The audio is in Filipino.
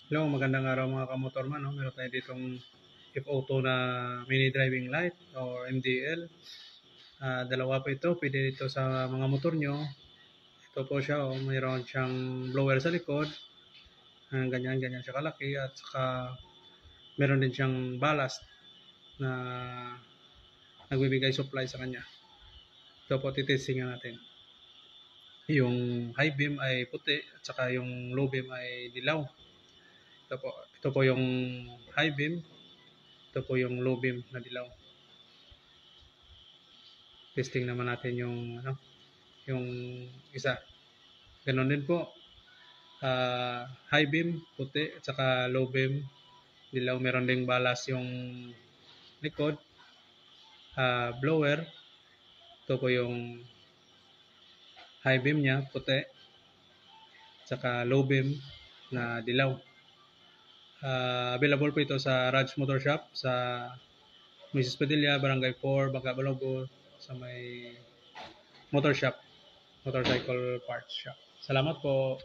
Hello, magandang araw mga kamotorman. No? Meron tayo ditong F-Auto na mini driving light or MDL. Dalawa po ito. Pwede dito sa mga motor nyo. Ito po siya. Oh. Mayroon siyang blower sa likod. Ganyan siya kalaki. At saka meron din siyang ballast na nagbibigay supply sa kanya. Ito po titestingan natin. Yung high beam ay puti at saka yung low beam ay dilaw. Ito po yung high beam. Ito po yung low beam na dilaw. Testing naman natin yung isa. Ganon din po. High beam, puti, at saka low beam, dilaw. Meron ding balas yung likod. Blower. Ito po yung high beam niya, puti. At saka low beam na dilaw. Available po ito sa Raj Motor Shop sa Mrs. Padilla, Barangay 4, Bangka Balogo, sa may motor shop, motorcycle parts shop. Salamat po.